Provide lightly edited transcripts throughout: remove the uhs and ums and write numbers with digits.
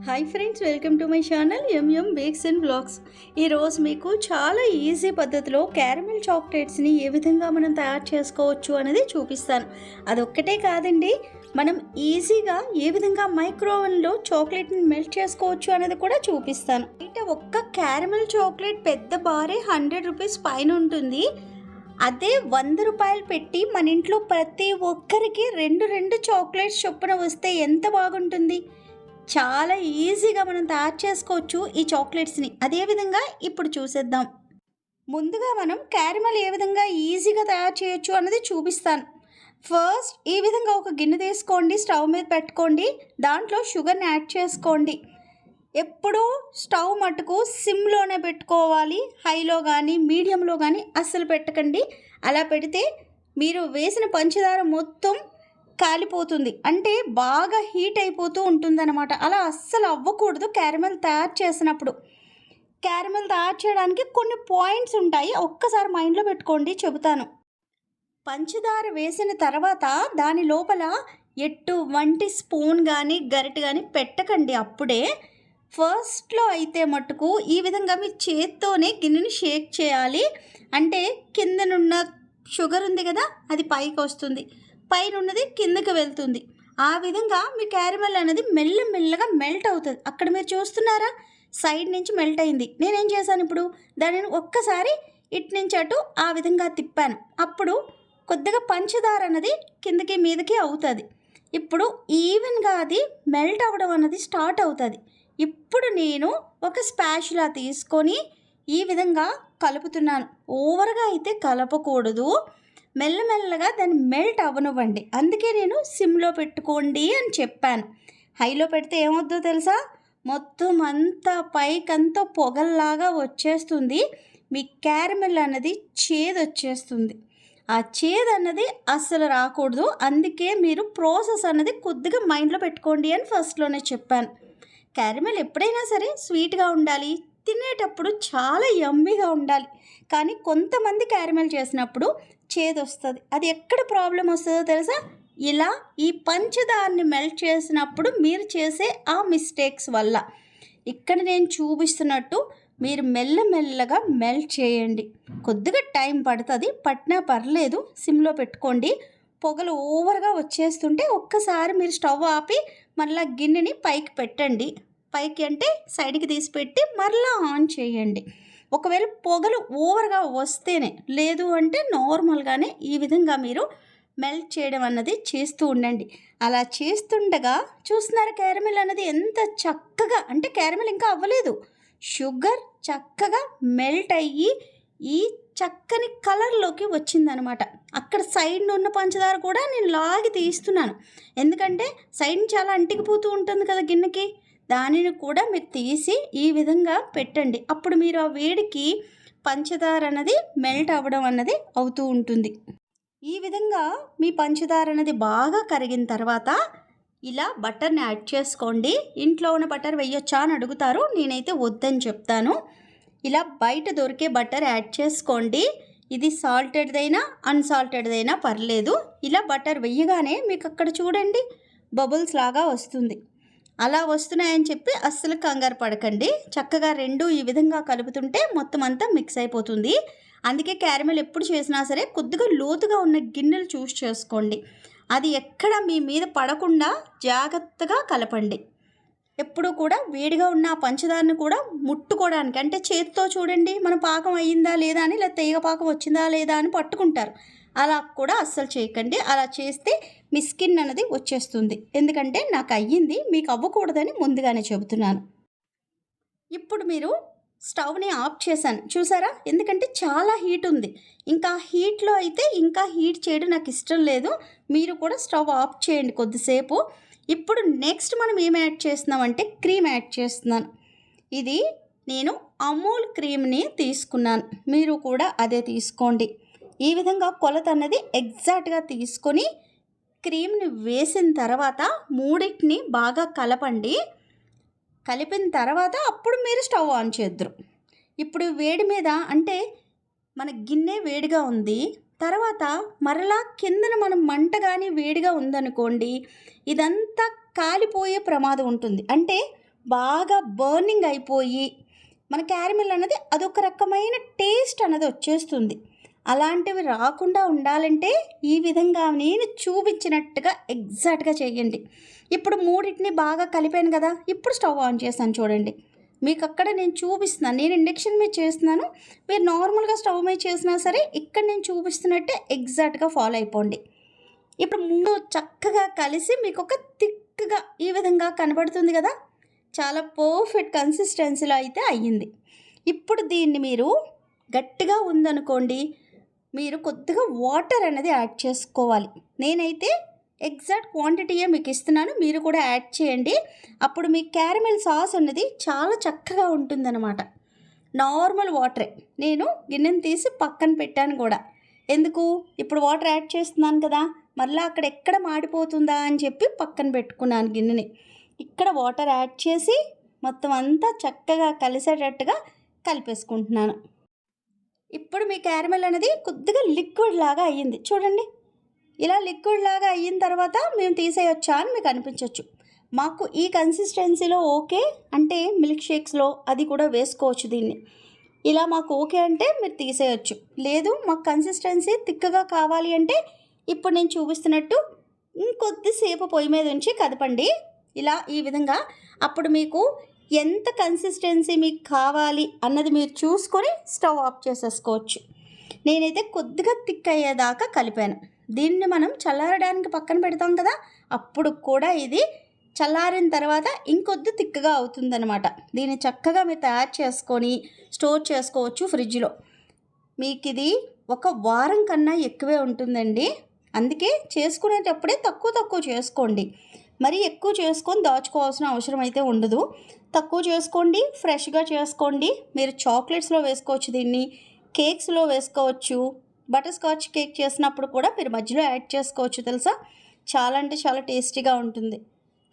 Hi friends, welcome to my channel MM bakes and blogs. ఈరోజు మీకు చాలా easy పద్ధతిలో క్యారమెల్ చాక్లెట్స్ని ఏ విధంగా మనం తయారు చేసుకోవచ్చు అనేది చూపిస్తాను. అదొక్కటే కాదండి, మనం ఈజీగా ఏ విధంగా మైక్రోవెన్లో చాక్లెట్ని మెల్ట్ చేసుకోవచ్చు అనేది కూడా చూపిస్తాను. బయట ఒక్క క్యారమెల్ చాక్లెట్ పెద్ద బారే 100 రూపీస్ పైన ఉంటుంది. అదే 100 రూపాయలు పెట్టి మన ఇంట్లో ప్రతి ఒక్కరికి రెండు చాక్లెట్స్ చొప్పున వస్తే ఎంత బాగుంటుంది. చాలా ఈజీగా మనం తయారు చేసుకోవచ్చు ఈ చాక్లెట్స్ని. అదేవిధంగా ఇప్పుడు చూసేద్దాం. ముందుగా మనం క్యారమెల్ ఏ విధంగా ఈజీగా తయారు చేయొచ్చు అన్నది చూపిస్తాను. ఫస్ట్ ఈ విధంగా ఒక గిన్నె తీసుకోండి, స్టవ్ మీద పెట్టుకోండి, దాంట్లో షుగర్ని యాడ్ చేసుకోండి. ఎప్పుడూ స్టవ్ మట్టుకు సిమ్లోనే పెట్టుకోవాలి, హైలో కానీ మీడియంలో కానీ అస్సలు పెట్టకండి. అలా పెడితే మీరు వేసిన పంచదార మొత్తం కాలిపోతుంది, అంటే బాగా హీట్ అయిపోతూ ఉంటుందన్నమాట. అలా అస్సలు అవ్వకూడదు. క్యారమెల్ తయారు చేసినప్పుడు క్యారమెల్ తయారు చేయడానికి కొన్ని పాయింట్స్ ఉంటాయి, ఒక్కసారి మైండ్లో పెట్టుకోండి, చెబుతాను. పంచదార వేసిన తర్వాత దాని లోపల ఎటువంటి స్పూన్ కానీ గరిటె కానీ పెట్టకండి. అప్పుడే ఫస్ట్లో అయితే మట్టుకు ఈ విధంగా మీ చేత్తోనే గిన్నెని షేక్ చేయాలి. అంటే కిందనున్న షుగర్ ఉంది కదా, అది పైకి వస్తుంది, పైన ఉన్నది కిందకి వెళ్తుంది. ఆ విధంగా మీ క్యారమెల్ అనేది మెల్లమెల్లగా మెల్ట్ అవుతుంది. అక్కడ మీరు చూస్తున్నారా, సైడ్ నుంచి మెల్ట్ అయింది. నేనేం చేశాను, ఇప్పుడు దానిని ఒక్కసారి ఇటు నుంచి అటు ఆ విధంగా తిప్పాను. అప్పుడు కొద్దిగా పంచదార అన్నది కిందకి మీదకి అవుతుంది. ఇప్పుడు ఈవెన్గా అది మెల్ట్ అవ్వడం అన్నది స్టార్ట్ అవుతుంది. ఇప్పుడు నేను ఒక స్పాచులా తీసుకొని ఈ విధంగా కలుపుతున్నాను. ఓవర్గా అయితే కలపకూడదు, మెల్లమెల్లగా దాన్ని మెల్ట్ అవ్వనివ్వండి. అందుకే నేను సిమ్లో పెట్టుకోండి అని చెప్పాను. హైలో పెడితే ఏమవుద్దో తెలుసా, మొత్తం అంతా పైకంతా పొగల్లాగా వచ్చేస్తుంది. మీ క్యారమెల్ అన్నది చేదు వచ్చేస్తుంది. ఆ చేదు అన్నది అస్సలు రాకూడదు. అందుకే మీరు ప్రాసెస్ అన్నది కొద్దిగా మైండ్లో పెట్టుకోండి అని ఫస్ట్లోనే చెప్పాను. క్యారమెల్ ఎప్పుడైనా సరే స్వీట్గా ఉండాలి, తినేటప్పుడు చాలా యమ్మీగా ఉండాలి. కానీ కొంతమంది క్యారమెల్ చేసినప్పుడు చేదు వస్తుంది. అది ఎక్కడ ప్రాబ్లం వస్తుందో తెలుసా, ఇలా ఈ పంచదారని మెల్ట్ చేసినప్పుడు మీరు చేసే ఆ మిస్టేక్స్ వల్ల. ఇక్కడ నేను చూపిస్తున్నట్టు మీరు మెల్లమెల్లగా మెల్ట్ చేయండి. కొద్దిగా టైం పడుతుంది, పట్టినా పర్లేదు, సిమ్లో పెట్టుకోండి. పొగలు ఓవర్గా వచ్చేస్తుంటే ఒక్కసారి మీరు స్టవ్ ఆపి మళ్ళీ గిన్నెని పైకి పెట్టండి. పైకి అంటే సైడ్కి తీసి పెట్టి మరలా ఆన్ చేయండి. ఒకవేళ పొగలు ఓవర్గా వస్తేనే, లేదు అంటే నార్మల్గానే ఈ విధంగా మీరు మెల్ట్ చేయడం అన్నది చేస్తూ ఉండండి. అలా చేస్తుండగా చూస్తున్నారు క్యారమెల్ అన్నది ఎంత చక్కగా, అంటే క్యారమెల్ ఇంకా అవ్వలేదు, షుగర్ చక్కగా మెల్ట్ అయ్యి ఈ చక్కని కలర్లోకి వచ్చిందనమాట. అక్కడ సైడ్ ఉన్న పంచదార కూడా నేను లాగి తీస్తున్నాను, ఎందుకంటే సైడ్ చాలా అంటికిపోతూ ఉంటుంది కదా గిన్నెకి. దానిని కూడా మీరు తీసి ఈ విధంగా పెట్టండి. అప్పుడు మీరు ఆ వేడికి పంచదార అన్నది మెల్ట్ అవ్వడం అన్నది అవుతూ ఉంటుంది. ఈ విధంగా మీ పంచదార అనేది బాగా కరిగిన తర్వాత ఇలా బటర్ని యాడ్ చేసుకోండి. ఇంట్లో ఉన్న బటర్ వేయొచ్చా అని అడుగుతారు, నేనైతే వద్దని చెప్తాను. ఇలా బయట దొరికే బటర్ యాడ్ చేసుకోండి. ఇది సాల్టెడ్దైనా అన్సాల్టెడ్దైనా పర్లేదు. ఇలా బటర్ వేయగానే మీకు అక్కడ చూడండి బబుల్స్ లాగా వస్తుంది. అలా వస్తున్నాయని చెప్పి అస్సలు కంగారు పడకండి. చక్కగా రెండు ఈ విధంగా కలుపుతుంటే మొత్తం అంతా మిక్స్ అయిపోతుంది. అందుకే క్యారమెల్ ఎప్పుడు చేసినా సరే కొద్దిగా లోతుగా ఉన్న గిన్నెలు చూస్ చేసుకోండి. అది ఎక్కడ మీ మీద పడకుండా జాగ్రత్తగా కలపండి. ఎప్పుడు కూడా వేడిగా ఉన్న పంచదారని కూడా ముట్టుకోవడానికి, అంటే చేతితో చూడండి మన పాకం అయ్యిందా లేదా అని, లేదా తీగ పాకం వచ్చిందా లేదా అని పట్టుకుంటారు. అలా కూడా అస్సలు చేయకండి. అలా చేస్తే మీ స్కిన్ అనేది వచ్చేస్తుంది. ఎందుకంటే నాకు అయ్యింది, మీకు అవ్వకూడదని ముందుగానే చెబుతున్నాను. ఇప్పుడు మీరు స్టవ్ని ఆఫ్ చేశాను చూసారా, ఎందుకంటే చాలా హీట్ ఉంది. ఇంకా హీట్లో అయితే ఇంకా హీట్ చేయడం నాకు ఇష్టం లేదు. మీరు కూడా స్టవ్ ఆఫ్ చేయండి కొద్దిసేపు. ఇప్పుడు నెక్స్ట్ మనం ఏం యాడ్ చేస్తున్నామంటే క్రీమ్ యాడ్ చేస్తున్నాను. ఇది నేను అమూల్ క్రీమ్ని తీసుకున్నాను, మీరు కూడా అదే తీసుకోండి. ఈ విధంగా కొలత అన్నది ఎగ్జాక్ట్గా తీసుకొని క్రీమ్ని వేసిన తర్వాత మూడింటిని బాగా కలపండి. కలిపిన తర్వాత అప్పుడు మీరు స్టవ్ ఆన్ చేద్దురు. ఇప్పుడు వేడి మీద, అంటే మన గిన్నె వేడిగా ఉంది, తర్వాత మరలా కిందన మనం మంట కానీ వేడిగా ఉందనుకోండి, ఇదంతా కాలిపోయే ప్రమాదం ఉంటుంది. అంటే బాగా బర్నింగ్ అయిపోయి మన క్యారమెల్ అన్నది అదొక రకమైన టేస్ట్ అన్నది వచ్చేస్తుంది. అలాంటివి రాకుండా ఉండాలంటే ఈ విధంగా నేను చూపించినట్టుగా ఎగ్జాక్ట్గా చేయండి. ఇప్పుడు మూడింటిని బాగా కలిపాను కదా, ఇప్పుడు స్టవ్ ఆన్ చేశాను చూడండి. మీకు అక్కడ నేను చూపిస్తున్నాను, నేను ఇండక్షన్ మీద చేస్తున్నాను, మీరు నార్మల్గా స్టవ్ మీద చేసినా సరే ఇక్కడ నేను చూపిస్తున్నట్టే ఎగ్జాక్ట్గా ఫాలో అయిపోండి. ఇప్పుడు ముందు చక్కగా కలిసి మీకు ఒక థిక్గా ఈ విధంగా కనబడుతుంది కదా, చాలా పర్ఫెక్ట్ కన్సిస్టెన్సీలో అయితే అయ్యింది. ఇప్పుడు దీన్ని మీరు గట్టిగా ఉందనుకోండి, మీరు కొద్దిగా వాటర్ అనేది యాడ్ చేసుకోవాలి. నేనైతే ఎగ్జాక్ట్ క్వాంటిటీయే మీకు ఇస్తున్నాను, మీరు కూడా యాడ్ చేయండి. అప్పుడు మీ క్యారమెల్ సాస్ అన్నది చాలా చక్కగా ఉంటుందన్నమాట. నార్మల్ వాటరే, నేను గిన్నెని తీసి పక్కన పెట్టాను కూడా. ఎందుకు, ఇప్పుడు వాటర్ యాడ్ చేస్తున్నాను కదా, మళ్ళీ అక్కడ ఎక్కడ మాడిపోతుందా అని చెప్పి పక్కన పెట్టుకున్నాను గిన్నెని. ఇక్కడ వాటర్ యాడ్ చేసి మొత్తం అంతా చక్కగా కలిసేటట్టుగా కలిపేసుకుంటున్నాను. ఇప్పుడు మీ క్యారమెల్ అనేది కొద్దిగా లిక్విడ్ లాగా అయ్యింది చూడండి. ఇలా లిక్విడ్ లాగా అయిన తర్వాత మేము తీసేయొచ్చా అని మీకు అనిపించవచ్చు. మాకు ఈ కన్సిస్టెన్సీలో ఓకే అంటే మిల్క్ షేక్స్లో అది కూడా వేసుకోవచ్చు దీన్ని. ఇలా మాకు ఓకే అంటే మీరు తీసేయచ్చు. లేదు మాకు కన్సిస్టెన్సీ థిక్గా కావాలి అంటే ఇప్పుడు నేను చూపిస్తున్నట్టు ఇంకొద్దిసేపు పొయ్యి మీద ఉంచి కదపండి ఇలా ఈ విధంగా. అప్పుడు మీకు ఎంత కన్సిస్టెన్సీ మీకు కావాలి అన్నది మీరు చూసుకొని స్టవ్ ఆఫ్ చేసేసుకోవచ్చు. నేనైతే కొద్దిగా థిక్ అయ్యేదాకా కలిపాను. దీన్ని మనం చల్లారడానికి పక్కన పెడతాం కదా, అప్పుడు కూడా ఇది చల్లారిన తర్వాత ఇంకొద్ది థిక్గా అవుతుందన్నమాట. దీన్ని చక్కగా మీరు తయారు చేసుకొని స్టోర్ చేసుకోవచ్చు ఫ్రిడ్జ్లో. మీకు ఇది ఒక వారం కన్నా ఎక్కువే ఉంటుందండి. అందుకే చేసుకునేటప్పుడే తక్కువ చేసుకోండి. మరి ఎక్కువ చేసుకొని దాచుకోవాల్సిన అవసరం అయితే ఉండదు. తక్కువ చేసుకోండి, ఫ్రెష్గా చేసుకోండి. మీరు చాక్లెట్స్లో వేసుకోవచ్చు, దీన్ని కేక్స్లో వేసుకోవచ్చు. బటర్ స్కాచ్ కేక్ చేసినప్పుడు కూడా మీరు మధ్యలో యాడ్ చేసుకోవచ్చు తెలుసా. చాలా అంటే చాలా టేస్టీగా ఉంటుంది.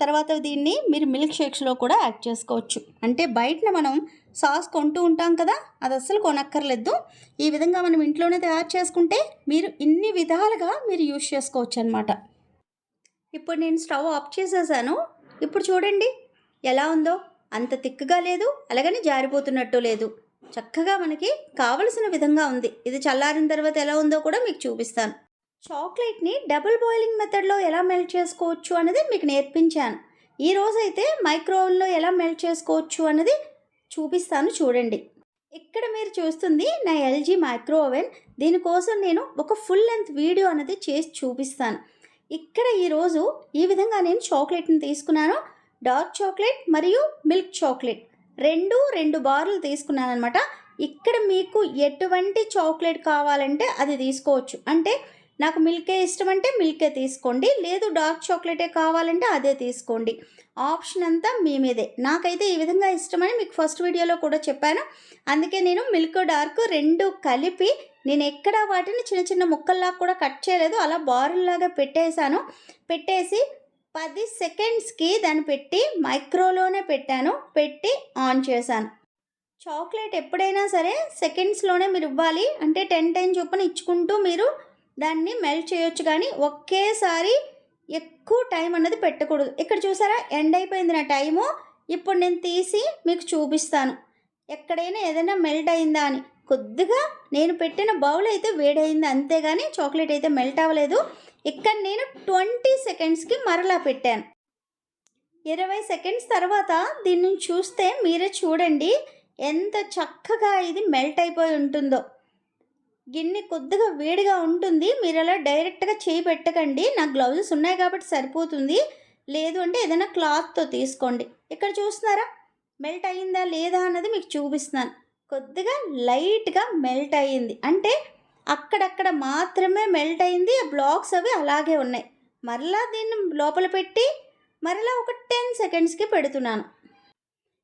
తర్వాత దీన్ని మీరు మిల్క్ షేక్స్లో కూడా యాడ్ చేసుకోవచ్చు. అంటే బయటన మనం సాస్ కొంటూ ఉంటాం కదా, అది అస్సలు కొనక్కర్లేదు. ఈ విధంగా మనం ఇంట్లోనే తయారు చేసుకుంటే మీరు ఇన్ని విధాలుగా మీరు యూజ్ చేసుకోవచ్చు అనమాట. ఇప్పుడు నేను స్టవ్ ఆఫ్ చేసేసాను. ఇప్పుడు చూడండి ఎలా ఉందో. అంత తిక్కుగా లేదు, అలాగని జారిపోతున్నట్టు లేదు. చక్కగా మనకి కావలసిన విధంగా ఉంది. ఇది చల్లారిన తర్వాత ఎలా ఉందో కూడా మీకు చూపిస్తాను. చాక్లెట్ని డబుల్ బాయిలింగ్ మెథడ్లో ఎలా మెల్ట్ చేసుకోవచ్చు అనేది మీకు నేర్పించాను. ఈరోజైతే మైక్రోవేవ్లో ఎలా మెల్ట్ చేసుకోవచ్చు అన్నది చూపిస్తాను చూడండి. ఇక్కడ మీరు చూస్తుంది నా ఎల్జీ మైక్రో ఓవెన్. దీనికోసం నేను ఒక ఫుల్ లెంత్ వీడియో అనేది చేసి చూపిస్తాను. ఇక్కడ ఈరోజు ఈ విధంగా నేను చాక్లెట్ని తీసుకున్నాను. డార్క్ చాక్లెట్ మరియు మిల్క్ చాక్లెట్ రెండు బార్లు తీసుకున్నాను అనమాట. ఇక్కడ మీకు ఎటువంటి చాక్లెట్ కావాలంటే అది తీసుకోవచ్చు. అంటే నాకు మిల్కే ఇష్టం అంటే మిల్కే తీసుకోండి, లేదు డార్క్ చాక్లెటే కావాలంటే అదే తీసుకోండి. ఆప్షన్ అంతా మీ మీదే. నాకైతే ఈ విధంగా ఇష్టమని మీకు ఫస్ట్ వీడియోలో కూడా చెప్పాను. అందుకే నేను మిల్క్ డార్క్ రెండు కలిపి నేను ఎక్కడ వాటిని చిన్న చిన్న ముక్కల్లా కూడా కట్ చేయలేదు, అలా బారుల్లాగా పెట్టేశాను. పెట్టేసి 10 సెకండ్స్కి దాన్ని పెట్టి మైక్రోలోనే పెట్టాను. పెట్టి ఆన్ చేశాను. చాక్లెట్ ఎప్పుడైనా సరే సెకండ్స్లోనే మీరు ఇవ్వాలి. అంటే 10 చొప్పున ఇచ్చుకుంటూ మీరు దాన్ని మెల్ట్ చేయొచ్చు, కానీ ఒకేసారి ఎక్కువ టైం అన్నది పెట్టకూడదు. ఇక్కడ చూసారా ఎండ్ అయిపోయింది నా టైము. ఇప్పుడు నేను తీసి మీకు చూపిస్తాను ఎక్కడైనా ఏదైనా మెల్ట్ అయిందా అని. కొద్దిగా నేను పెట్టిన బౌల్ అయితే వేడైంది అంతేగాని చాక్లెట్ అయితే మెల్ట్ అవ్వలేదు. ఇక్కడ నేను 20 సెకండ్స్కి మరలా పెట్టాను. 20 సెకండ్స్ తర్వాత దీన్ని చూస్తే మీరే చూడండి ఎంత చక్కగా ఇది మెల్ట్ అయిపోయి ఉంటుందో. గిన్నె కొద్దిగా వేడిగా ఉంటుంది, మీరు అలా డైరెక్ట్గా చేయి పెట్టకండి. నాకు గ్లౌజెస్ ఉన్నాయి కాబట్టి సరిపోతుంది. లేదు అంటే ఏదైనా క్లాత్తో తీసుకోండి. ఇక్కడ చూస్తున్నారా మెల్ట్ అయ్యిందా లేదా అన్నది మీకు చూపిస్తున్నాను. కొద్దిగా లైట్గా మెల్ట్ అయ్యింది, అంటే అక్కడక్కడ మాత్రమే మెల్ట్ అయింది. ఆ బ్లాక్స్ అవి అలాగే ఉన్నాయి. మరలా దీన్ని లోపల పెట్టి మరలా ఒక 10 సెకండ్స్కి పెడుతున్నాను.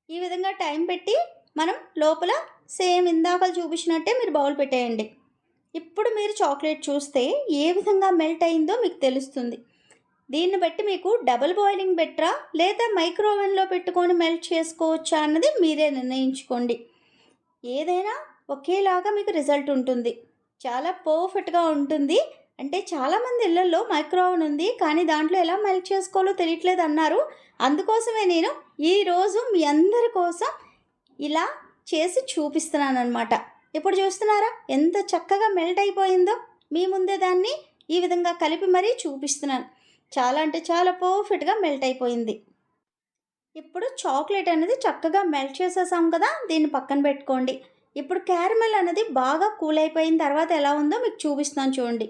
ఈ విధంగా టైం పెట్టి మనం లోపల సేమ్ ఇందాక చూపించినట్టే మీరు బౌల్ పెట్టేయండి. ఇప్పుడు మీరు చాక్లెట్ చూస్తే ఏ విధంగా మెల్ట్ అయిందో మీకు తెలుస్తుంది. దీన్ని బట్టి మీకు డబుల్ బాయిలింగ్ బెటరా లేదా మైక్రోవేవ్లో పెట్టుకొని మెల్ట్ చేసుకోవచ్చా అన్నది మీరే నిర్ణయించుకోండి. ఏదైనా ఒకేలాగా మీకు రిజల్ట్ ఉంటుంది, చాలా పర్ఫెక్ట్గా ఉంటుంది. అంటే చాలామంది ఇళ్లలో మైక్రోవేవ్ ఉంది కానీ దాంట్లో ఎలా మెల్ట్ చేసుకోవాలో తెలియట్లేదు అన్నారు. అందుకోసమే నేను ఈరోజు మీ అందరి కోసం ఇలా చేసి చూపిస్తున్నానమాట. ఇప్పుడు చూస్తున్నారా ఎంత చక్కగా మెల్ట్ అయిపోయిందో? మీ ముందే దాన్ని ఈ విధంగా కలిపి మరీ చూపిస్తున్నాను. చాలా అంటే చాలా పర్ఫెక్ట్గా మెల్ట్ అయిపోయింది. ఇప్పుడు చాక్లెట్ అనేది చక్కగా మెల్ట్ చేసేసాం కదా, దీన్ని పక్కన పెట్టుకోండి. ఇప్పుడు క్యారమెల్ అనేది బాగా కూల్ అయిపోయిన తర్వాత ఎలా ఉందో మీకు చూపిస్తున్నాను చూడండి.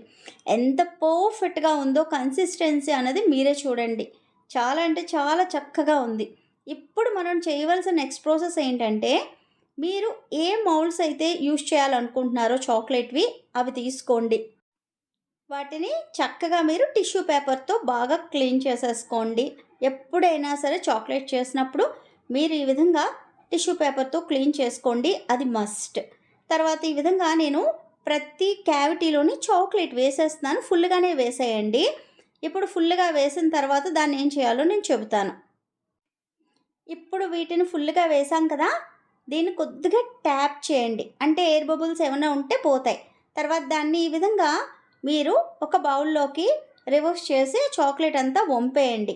ఎంత పర్ఫెక్ట్గా ఉందో కన్సిస్టెన్సీ అనేది మీరే చూడండి. చాలా అంటే చాలా చక్కగా ఉంది. ఇప్పుడు మనం చేయవలసిన నెక్స్ట్ ప్రాసెస్ ఏంటంటే, మీరు ఏ మౌల్డ్స్ అయితే యూజ్ చేయాలనుకుంటున్నారో చాక్లెట్వి అవి తీసుకోండి. వాటిని చక్కగా మీరు టిష్యూ పేపర్తో బాగా క్లీన్ చేసేసుకోండి. ఎప్పుడైనా సరే చాక్లెట్ చేసినప్పుడు మీరు ఈ విధంగా టిష్యూ పేపర్తో క్లీన్ చేసుకోండి, అది మస్ట్. తర్వాత ఈ విధంగా నేను ప్రతి క్యావిటీలోని చాక్లెట్ వేసేస్తున్నాను. ఫుల్గానే వేసేయండి. ఇప్పుడు ఫుల్గా వేసిన తర్వాత దాన్ని ఏం చేయాలో నేను చెబుతాను. ఇప్పుడు వీటిని ఫుల్గా వేసాం కదా, దీన్ని కొద్దిగా ట్యాప్ చేయండి, అంటే ఎయిర్ బబుల్స్ ఏమైనా ఉంటే పోతాయి. తర్వాత దాన్ని ఈ విధంగా మీరు ఒక బౌల్లోకి రివర్స్ చేసి చాక్లెట్ అంతా వంపేయండి.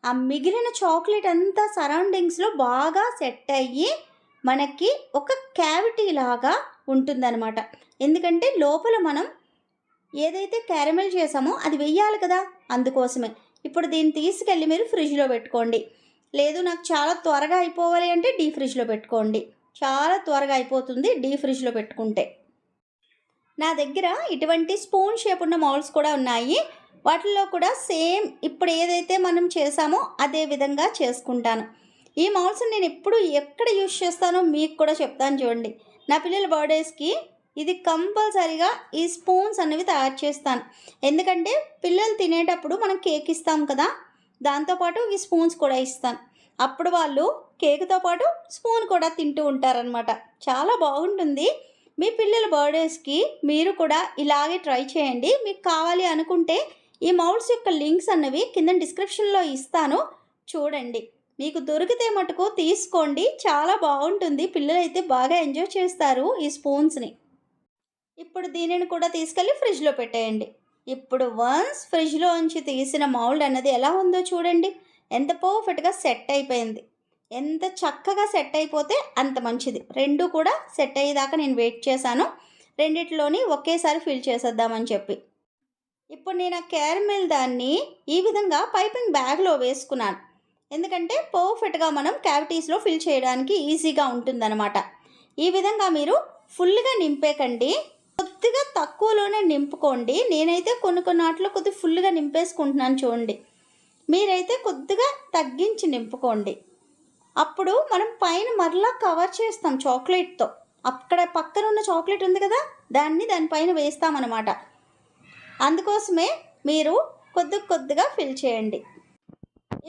ఆ మిగిలిన చాక్లెట్ అంతా సరౌండింగ్స్లో బాగా సెట్ అయ్యి మనకి ఒక క్యావిటీ లాగా ఉంటుందన్నమాట. ఎందుకంటే లోపల మనం ఏదైతే క్యారమెల్ చేసామో అది వెయ్యాలి కదా, అందుకోసమే. ఇప్పుడు దీన్ని తీసుకెళ్ళి మీరు ఫ్రిడ్జ్లో పెట్టుకోండి. లేదు నాకు చాలా త్వరగా అయిపోవాలి అంటే డీ ఫ్రిడ్జ్లో పెట్టుకోండి. చాలా త్వరగా అయిపోతుంది డీ ఫ్రిడ్జ్లో పెట్టుకుంటే. నా దగ్గర ఇటువంటి స్పూన్ షేప్ ఉన్న మౌల్డ్స్ కూడా ఉన్నాయి. వాటిల్లో కూడా సేమ్ ఇప్పుడు ఏదైతే మనం చేసామో అదే విధంగా చేసుకుంటాను. ఈ మౌల్డ్స్ నేను ఎప్పుడు ఎక్కడ యూజ్ చేస్తానో మీకు కూడా చెప్తాను చూడండి. నా పిల్లల బర్త్డేస్కి ఇది కంపల్సరీగా ఈ స్పూన్స్ అనేవి తయారు చేస్తాను. ఎందుకంటే పిల్లలు తినేటప్పుడు మనం కేక్ ఇస్తాం కదా, దాంతోపాటు ఈ స్పూన్స్ కూడా ఇస్తాను. అప్పుడు వాళ్ళు కేక్తో పాటు స్పూన్ కూడా తింటూ ఉంటారనమాట. చాలా బాగుంటుంది. మీ పిల్లల బర్త్డేస్కి మీరు కూడా ఇలాగే ట్రై చేయండి. మీకు కావాలి అనుకుంటే ఈ మౌల్డ్స్ యొక్క లింక్స్ అన్నవి కింద డిస్క్రిప్షన్లో ఇస్తాను, చూడండి. మీకు దొరికితే మటుకు తీసుకోండి, చాలా బాగుంటుంది. పిల్లలైతే బాగా ఎంజాయ్ చేస్తారు ఈ స్పూన్స్ని. ఇప్పుడు దీనిని కూడా తీసుకెళ్ళి ఫ్రిడ్జ్లో పెట్టేయండి. ఇప్పుడు వన్స్ ఫ్రిడ్జ్లో నుంచి తీసిన మౌల్డ్ అన్నది ఎలా ఉందో చూడండి. ఎంత పర్ఫెక్ట్గా సెట్ అయిపోయింది. ఎంత చక్కగా సెట్ అయిపోతే అంత మంచిది. రెండు కూడా సెట్ అయ్యేదాకా నేను వెయిట్ చేశాను, రెండిట్లోని ఒకేసారి ఫిల్ చేసేద్దామని చెప్పి. ఇప్పుడు నేను ఆ క్యారమెల్ దాన్ని ఈ విధంగా పైపింగ్ బ్యాగ్లో వేసుకున్నాను. ఎందుకంటే పర్ఫెక్ట్గా మనం క్యావిటీస్లో ఫిల్ చేయడానికి ఈజీగా ఉంటుందన్నమాట. ఈ విధంగా మీరు ఫుల్గా నింపేకండి, కొద్దిగా తక్కువలోనే నింపుకోండి. నేనైతే కొన్ని వాటిలో కొద్దిగా ఫుల్గా నింపేసుకుంటున్నాను చూడండి. మీరైతే కొద్దిగా తగ్గించి నింపుకోండి. అప్పుడు మనం పైన మరలా కవర్ చేస్తాం చాక్లెట్తో. అక్కడ పక్కన ఉన్న చాక్లెట్ ఉంది కదా, దానిపైన వేస్తామన్నమాట. అందుకోసమే మీరు కొద్దిగా ఫిల్ చేయండి.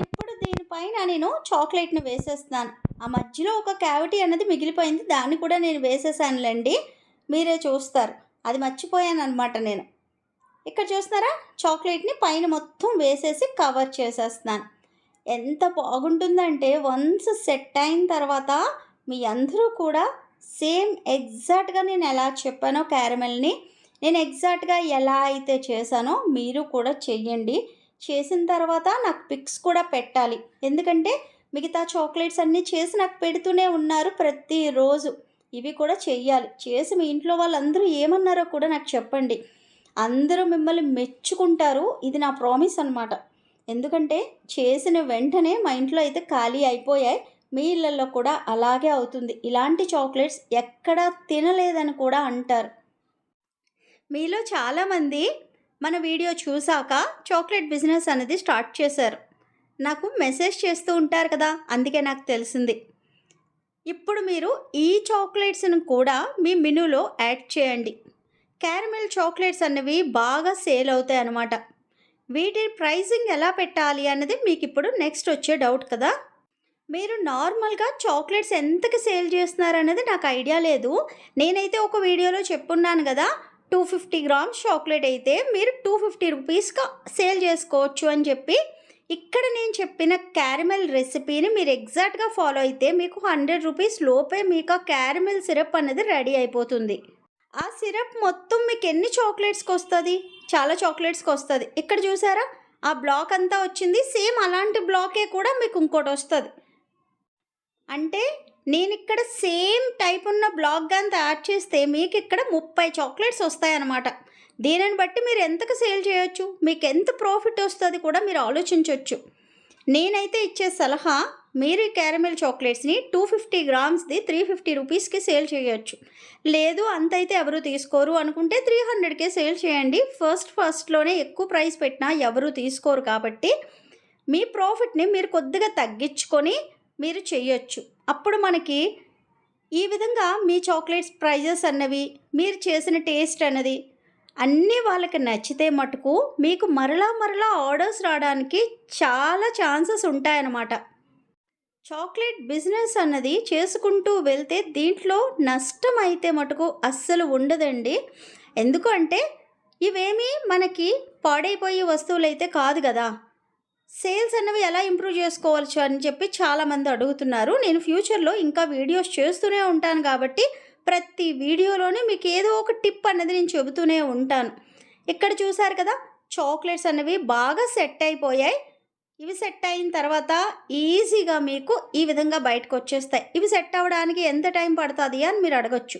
ఇప్పుడు దీనిపైన నేను చాక్లెట్ని వేసేస్తున్నాను. ఆ మధ్యలో ఒక క్యావిటీ అనేది మిగిలిపోయింది, దాన్ని కూడా నేను వేసేసానులేండి, మీరే చూస్తారు. అది మర్చిపోయాను అనమాట నేను. ఇక్కడ చూస్తున్నారా, చాక్లెట్ని పైన మొత్తం వేసేసి కవర్ చేసేస్తున్నాను. ఎంత బాగుంటుందంటే వన్స్ సెట్ అయిన తర్వాత మీ అందరూ కూడా సేమ్ ఎగ్జాక్ట్గా నేను ఎలా చెప్పానో క్యారమెల్ని నేను ఎగ్జాక్ట్గా ఎలా అయితే చేశానో మీరు కూడా చెయ్యండి. చేసిన తర్వాత నాకు పిక్స్ కూడా పెట్టాలి. ఎందుకంటే మిగతా చాక్లెట్స్ అన్నీ చేసి నాకు పెడుతూనే ఉన్నారు ప్రతిరోజు. ఇవి కూడా చెయ్యాలి. చేసి మీ ఇంట్లో వాళ్ళందరూ ఏమన్నారో కూడా నాకు చెప్పండి. అందరూ మిమ్మల్ని మెచ్చుకుంటారు, ఇది నా ప్రామిస్ అనమాట. ఎందుకంటే చేసిన వెంటనే మా ఇంట్లో అయితే ఖాళీ అయిపోయాయి, మీ ఇళ్ళల్లో కూడా అలాగే అవుతుంది. ఇలాంటి చాక్లెట్స్ ఎక్కడా తినలేదని కూడా అంటారు. మీలో చాలామంది మన వీడియో చూసాక చాక్లెట్ బిజినెస్ అనేది స్టార్ట్ చేశారు. నాకు మెసేజ్ చేస్తూ ఉంటారు కదా, అందుకే నాకు తెలిసింది. ఇప్పుడు మీరు ఈ చాక్లెట్స్ను కూడా మీ మెనూలో యాడ్ చేయండి. క్యారమెల్ చాక్లెట్స్ అనేవి బాగా సేల్ అవుతాయి అన్నమాట. వీటి ప్రైసింగ్ ఎలా పెట్టాలి అన్నది మీకు ఇప్పుడు నెక్స్ట్ వచ్చే డౌట్ కదా. మీరు నార్మల్గా చాక్లెట్స్ ఎంతకి సేల్ చేస్తున్నారు అనేది నాకు ఐడియా లేదు. నేనైతే ఒక వీడియోలో చెప్పున్నాను కదా, 250 గ్రామ్స్ చాక్లెట్ అయితే మీరు 250 రూపీస్గా సేల్ చేసుకోవచ్చు అని చెప్పి. ఇక్కడ నేను చెప్పిన క్యారమెల్ రెసిపీని మీరు ఎగ్జాక్ట్గా ఫాలో అయితే మీకు 100 రూపీస్ లోపే మీకు ఆ క్యారమెల్ సిరప్ అనేది రెడీ అయిపోతుంది. ఆ సిరప్ మొత్తం మీకు ఎన్ని చాక్లెట్స్కి వస్తుంది? చాలా చాక్లెట్స్కి వస్తుంది. ఇక్కడ చూసారా, ఆ బ్లాక్ అంతా వచ్చింది. సేమ్ అలాంటి బ్లాకే కూడా మీకు ఇంకోటి వస్తుంది. అంటే నేను ఇక్కడ సేమ్ టైప్ ఉన్న బ్లాక్ గాని తయారు చేస్తే మీకు ఇక్కడ 30 చాక్లెట్స్ వస్తాయన్నమాట. దీనిని బట్టి మీరు ఎంతకు సేల్ చేయొచ్చు, మీకు ఎంత ప్రాఫిట్ వస్తుంది కూడా మీరు ఆలోచించవచ్చు. నేనైతే ఇచ్చే సలహా, మీరు ఈ క్యారమెల్ చాక్లెట్స్ని 250 గ్రామ్స్ది 350 రూపీస్కి సేల్ చేయొచ్చు. లేదు అంతైతే ఎవరు తీసుకోరు అనుకుంటే 300కే సేల్ చేయండి. ఫస్ట్లోనే ఎక్కువ ప్రైస్ పెట్టినా ఎవరు తీసుకోరు కాబట్టి మీ ప్రాఫిట్ని మీరు కొద్దిగా తగ్గించుకొని మీరు చేయొచ్చు. అప్పుడు మనకి ఈ విధంగా మీ చాక్లెట్స్ ప్రైజెస్ అన్నవి, మీరు చేసిన టేస్ట్ అన్నది అన్నీ వాళ్ళకి నచ్చితే మటుకు మీకు మరలా ఆర్డర్స్ రావడానికి చాలా ఛాన్సెస్ ఉంటాయన్నమాట. చాక్లెట్ బిజినెస్ అన్నది చేసుకుంటూ వెళ్తే దీంట్లో నష్టం అయితే మటుకు అస్సలు ఉండదండి. ఎందుకంటే ఇవేమీ మనకి పాడైపోయే వస్తువులు అయితే కాదు కదా. సేల్స్ అన్నవి ఎలా ఇంప్రూవ్ చేసుకోవచ్చు అని చెప్పి చాలామంది అడుగుతున్నారు. నేను ఫ్యూచర్లో ఇంకా వీడియోస్ చేస్తూనే ఉంటాను కాబట్టి ప్రతి వీడియోలోనే మీకు ఏదో ఒక టిప్ అన్నది నేను చెబుతూనే ఉంటాను. ఇక్కడ చూసారు కదా, చాక్లెట్స్ అన్నవి బాగా సెట్ అయిపోయాయి. ఇవి సెట్ అయిన తర్వాత ఈజీగా మీకు ఈ విధంగా బయటకు వచ్చేస్తాయి. ఇవి సెట్ అవ్వడానికి ఎంత టైం పడుతుంది అని మీరు అడగచ్చు.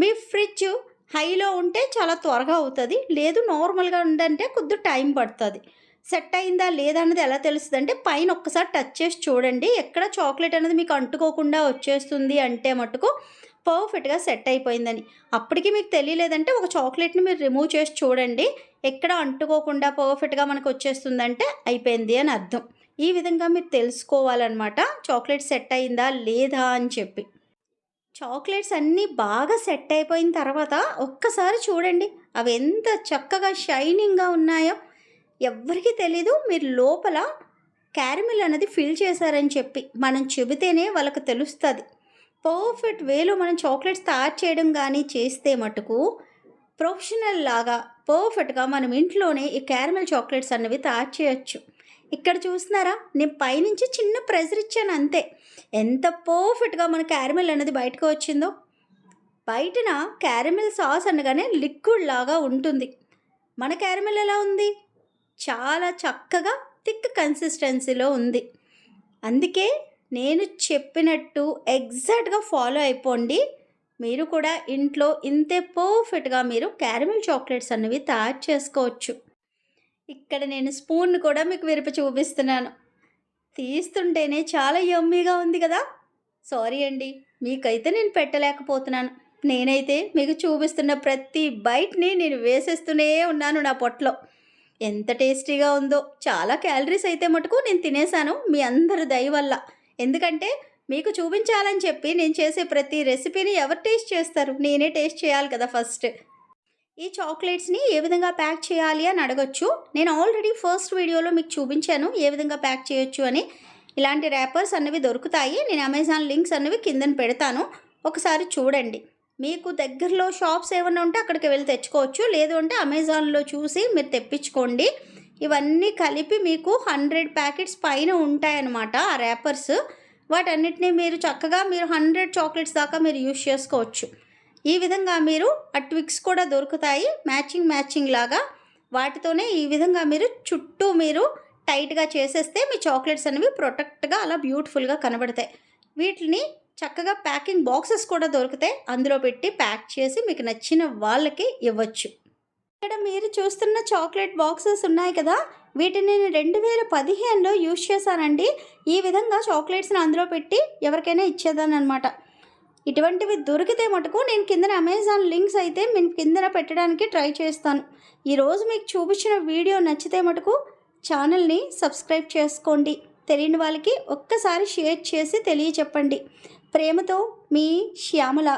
మీ ఫ్రిడ్జ్ హైలో ఉంటే చాలా త్వరగా అవుతుంది, లేదు నార్మల్గా ఉందంటే కొద్దిగా టైం పడుతుంది. సెట్ అయిందా లేదా అన్నది ఎలా తెలుస్తుంది అంటే పైన ఒక్కసారి టచ్ చేసి చూడండి. ఎక్కడ చాక్లెట్ అనేది మీకు అంటుకోకుండా వచ్చేస్తుంది అంటే మటుకు పర్ఫెక్ట్గా సెట్ అయిపోయిందని. అప్పటికి మీకు తెలియలేదంటే ఒక చాక్లెట్ని మీరు రిమూవ్ చేసి చూడండి, ఎక్కడ అంటుకోకుండా పర్ఫెక్ట్గా మనకు వచ్చేస్తుందంటే అయిపోయింది అని అర్థం. ఈ విధంగా మీరు తెలుసుకోవాలన్నమాట చాక్లెట్ సెట్ అయిందా లేదా అని చెప్పి. చాక్లెట్స్ అన్నీ బాగా సెట్ అయిపోయిన తర్వాత ఒక్కసారి చూడండి అవి ఎంత చక్కగా షైనింగ్గా ఉన్నాయో. ఎవ్వరికీ తెలీదు మీరు లోపల క్యారమెల్ అనేది ఫిల్ చేశారని చెప్పి. మనం చెబితేనే వాళ్ళకి తెలుస్తుంది. పర్ఫెక్ట్ వేలో మనం చాక్లెట్స్ తయారు చేయడం కానీ చేస్తే మటుకు ప్రొఫెషనల్ లాగా పర్ఫెక్ట్గా మనం ఇంట్లోనే ఈ క్యారమెల్ చాక్లెట్స్ అన్నవి తయారు చేయొచ్చు. ఇక్కడ చూస్తున్నారా, నేను పైనుంచి చిన్న ప్రెజర్ ఇచ్చాను అంతే. ఎంత పర్ఫెక్ట్గా మన క్యారమెల్ అనేది బయటకు వచ్చిందో. బయటన క్యారమెల్ సాస్ అనగానే లిక్విడ్ లాగా ఉంటుంది. మన క్యారమెల్ ఎలా ఉంది, చాలా చక్కగా థిక్ కన్సిస్టెన్సీలో ఉంది. అందుకే నేను చెప్పినట్టు ఎగ్జాక్ట్గా ఫాలో అయిపోండి. మీరు కూడా ఇంట్లో ఇంతే పర్ఫెక్ట్గా మీరు క్యారమెల్ చాక్లెట్స్ అనేవి తయారు చేసుకోవచ్చు. ఇక్కడ నేను స్పూన్ కూడా మీకు విరిపి చూపిస్తున్నాను. తీస్తుంటేనే చాలా యమ్మీగా ఉంది కదా. సారీ అండి, మీకైతే నేను పెట్టలేకపోతున్నాను. నేనైతే మీకు చూపిస్తున్న ప్రతి బైట్ని నేను వేసేస్తూనే ఉన్నాను నా పొట్టలో. ఎంత టేస్టీగా ఉందో. చాలా క్యాలరీస్ అయితే మటుకు నేను తినేసాను మీ అందరి దయ వల్ల. ఎందుకంటే మీకు చూపించాలని చెప్పి నేను చేసే ప్రతి రెసిపీని ఎవరు టేస్ట్ చేస్తారు, నేనే టేస్ట్ చేయాలి కదా ఫస్ట్. ఈ చాక్లెట్స్ని ఏ విధంగా ప్యాక్ చేయాలి అని అడగొచ్చు. నేను ఆల్రెడీ ఫస్ట్ వీడియోలో మీకు చూపించాను ఏ విధంగా ప్యాక్ చేయొచ్చు అని. ఇలాంటి ర్యాపర్స్ అన్నవి దొరుకుతాయి. నేను అమెజాన్ లింక్స్ అన్నవి కిందన పెడతాను, ఒకసారి చూడండి. మీకు దగ్గరలో షాప్స్ ఏమైనా ఉంటే అక్కడికి వెళ్ళి తెచ్చుకోవచ్చు, లేదు అంటే అమెజాన్లో చూసి మీరు తెప్పించుకోండి. ఇవన్నీ కలిపి మీకు 100 ప్యాకెట్స్ పైన ఉంటాయన్నమాట ఆ ర్యాపర్స్. వాటన్నిటిని మీరు చక్కగా 100 చాక్లెట్స్ దాకా మీరు యూజ్ చేసుకోవచ్చు. ఈ విధంగా మీరు ఆ ట్విక్స్ కూడా దొరుకుతాయి మ్యాచింగ్ లాగా. వాటితోనే ఈ విధంగా మీరు చుట్టూ మీరు టైట్గా చేసేస్తే మీ చాక్లెట్స్ అనేవి ప్రొటెక్ట్గా అలా బ్యూటిఫుల్గా కనబడతాయి. వీటిని చక్కగా ప్యాకింగ్ బాక్సెస్ కూడా దొరికితే అందులో పెట్టి ప్యాక్ చేసి మీకు నచ్చిన వాళ్ళకి ఇవ్వచ్చు. ఇక్కడ మీరు చూస్తున్న చాక్లెట్ బాక్సెస్ ఉన్నాయి కదా, వీటిని నేను 2015లో యూజ్ చేశానండి. ఈ విధంగా చాక్లెట్స్ని అందులో పెట్టి ఎవరికైనా ఇచ్చేదాన్ని అనమాట. ఇటువంటివి దొరికితే మటుకు నేను కిందన అమెజాన్ లింక్స్ అయితే నేను కిందన పెట్టడానికి ట్రై చేస్తాను. ఈరోజు మీకు చూపించిన వీడియో నచ్చితే మటుకు ఛానల్ని సబ్స్క్రైబ్ చేసుకోండి. తెలియని వాళ్ళకి ఒక్కసారి షేర్ చేసి తెలియచెప్పండి. ప్రేమతో మీ శ్యామల.